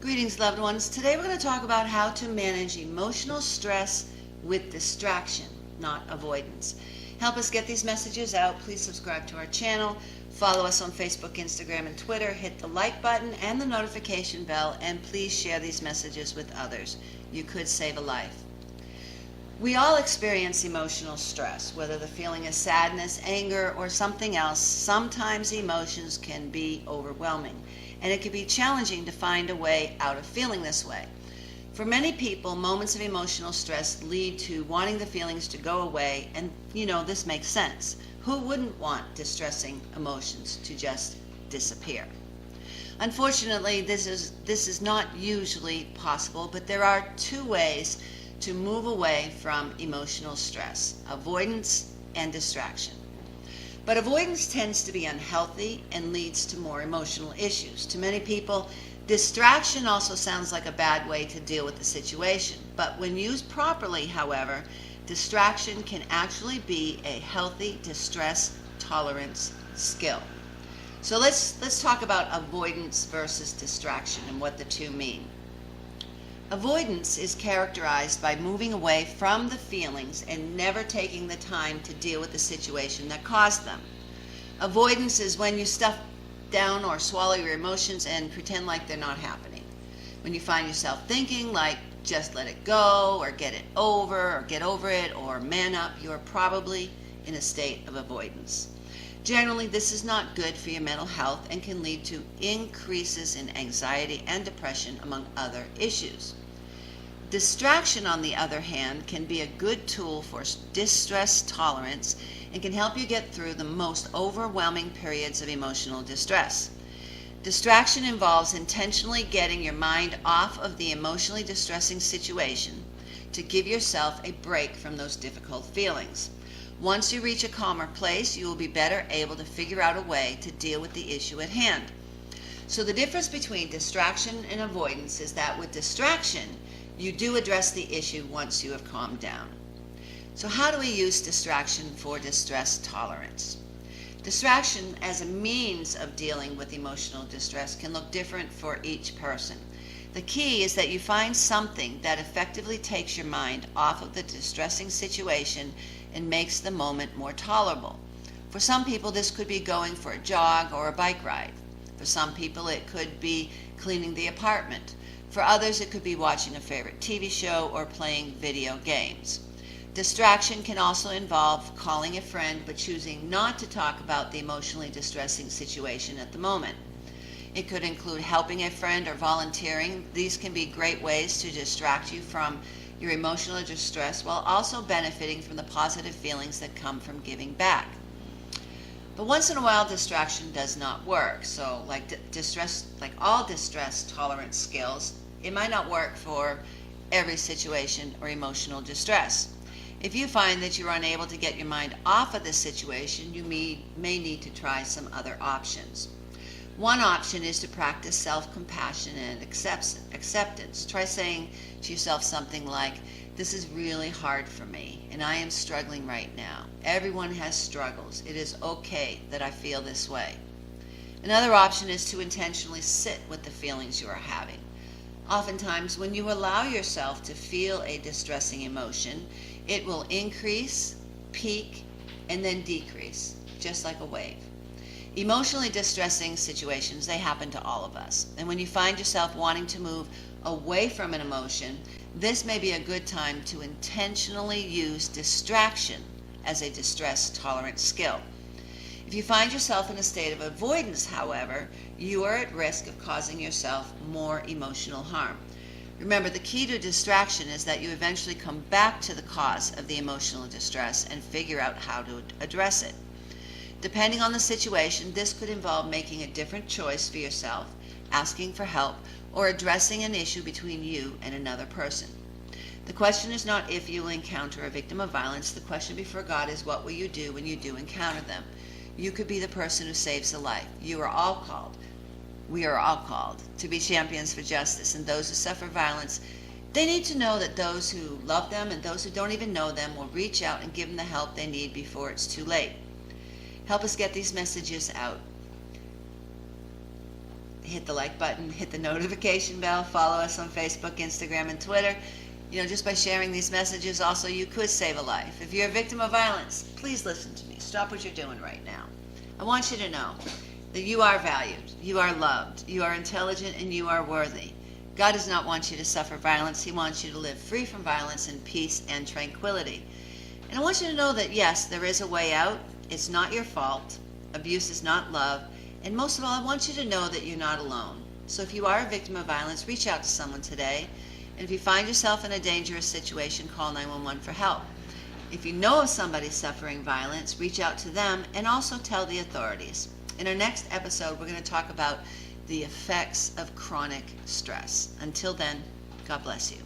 Greetings, loved ones. Today we're going to talk about how to manage emotional stress with distraction, not avoidance. Help us get these messages out. Please subscribe to our channel. Follow us on Facebook, Instagram, and Twitter. Hit the like button and the notification bell, and please share these messages with others. You could save a life. We all experience emotional stress, whether the feeling is sadness, anger, or something else. Sometimes emotions can be overwhelming, and it can be challenging to find a way out of feeling this way. For many people, moments of emotional stress lead to wanting the feelings to go away, and this makes sense. Who wouldn't want distressing emotions to just disappear? Unfortunately, this is not usually possible, but there are two ways to move away from emotional stress: avoidance and distraction. But avoidance tends to be unhealthy and leads to more emotional issues. To many people, distraction also sounds like a bad way to deal with the situation. But when used properly, however, distraction can actually be a healthy distress tolerance skill. So let's talk about avoidance versus distraction and what the two mean. Avoidance is characterized by moving away from the feelings and never taking the time to deal with the situation that caused them. Avoidance is when you stuff down or swallow your emotions and pretend like they're not happening. When you find yourself thinking like, just let it go, or get over it, or man up, you're probably in a state of avoidance. Generally, this is not good for your mental health and can lead to increases in anxiety and depression, among other issues. Distraction, on the other hand, can be a good tool for distress tolerance and can help you get through the most overwhelming periods of emotional distress. Distraction involves intentionally getting your mind off of the emotionally distressing situation to give yourself a break from those difficult feelings. Once you reach a calmer place, you will be better able to figure out a way to deal with the issue at hand. So the difference between distraction and avoidance is that with distraction, you do address the issue once you have calmed down. So how do we use distraction for distress tolerance? Distraction as a means of dealing with emotional distress can look different for each person. The key is that you find something that effectively takes your mind off of the distressing situation and makes the moment more tolerable. For some people, this could be going for a jog or a bike ride. For some people, it could be cleaning the apartment. For others, it could be watching a favorite TV show or playing video games. Distraction can also involve calling a friend but choosing not to talk about the emotionally distressing situation at the moment. It could include helping a friend or volunteering. These can be great ways to distract you from your emotional distress while also benefiting from the positive feelings that come from giving back. But once in a while, distraction does not work. So like all distress tolerance skills, it might not work for every situation or emotional distress. If you find that you're unable to get your mind off of this situation, you may need to try some other options. One option is to practice self-compassion and acceptance. Try saying to yourself something like, "This is really hard for me, and I am struggling right now. Everyone has struggles. It is okay that I feel this way." Another option is to intentionally sit with the feelings you are having. Oftentimes, when you allow yourself to feel a distressing emotion, it will increase, peak, and then decrease, just like a wave. Emotionally distressing situations, they happen to all of us. And when you find yourself wanting to move away from an emotion, this may be a good time to intentionally use distraction as a distress tolerance skill. If you find yourself in a state of avoidance, however, you are at risk of causing yourself more emotional harm. Remember, the key to distraction is that you eventually come back to the cause of the emotional distress and figure out how to address it. Depending on the situation, this could involve making a different choice for yourself, asking for help, or addressing an issue between you and another person. The question is not if you will encounter a victim of violence. The question before God is, what will you do when you do encounter them? You could be the person who saves a life. We are all called to be champions for justice, and those who suffer violence, they need to know that those who love them and those who don't even know them will reach out and give them the help they need before it's too late. Help us get these messages out. hit the like button, hit the notification bell, follow us on Facebook, Instagram, and Twitter. Just by sharing these messages, also, you could save a life. If you're a victim of violence, please listen to me. Stop what you're doing right now. I want you to know that you are valued, you are loved, you are intelligent, and you are worthy. God does not want you to suffer violence. He wants you to live free from violence in peace and tranquility. And I want you to know that, yes, there is a way out. It's not your fault. Abuse is not love. And most of all, I want you to know that you're not alone. So if you are a victim of violence, reach out to someone today. And if you find yourself in a dangerous situation, call 911 for help. If you know of somebody suffering violence, reach out to them and also tell the authorities. In our next episode, we're going to talk about the effects of chronic stress. Until then, God bless you.